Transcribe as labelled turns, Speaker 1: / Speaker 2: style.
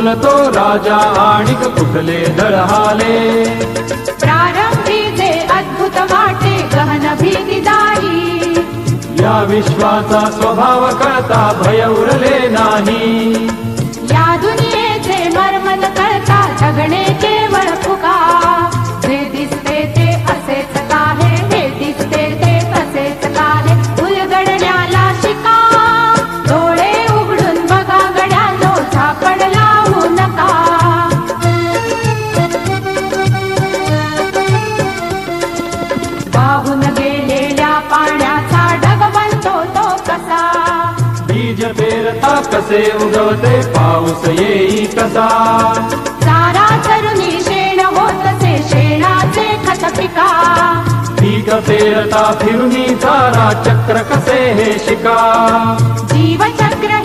Speaker 1: बोलतो राजा आणिक कुठले दळहाले.
Speaker 2: प्रारंभी जे अद्भुत वाटे गहन भीतीदायी,
Speaker 1: या विश्वाचा स्वभाव कळता भय उरले नाही.
Speaker 2: या दुनियेचे मर्मन कळता जगणे केवळ फुका. जे दिसते ते असेच काहे, हे दिसते ते असेच काहे, उलगडण्याला शिका. डोळे उघडून बघा गड्यानो, झापड लावू नका. वाहून गेलेल्या पाण्याचा ढग बनतो तो कसा.
Speaker 1: बीज पेरता कसे उगवते पाऊस येई कसा.
Speaker 2: चारा चरुनी शेण होतसे शेणाचे खत पिका.
Speaker 1: पीक पेरता फिरुनी चारा चक्र कसे हे शिका.
Speaker 2: जीवचक्र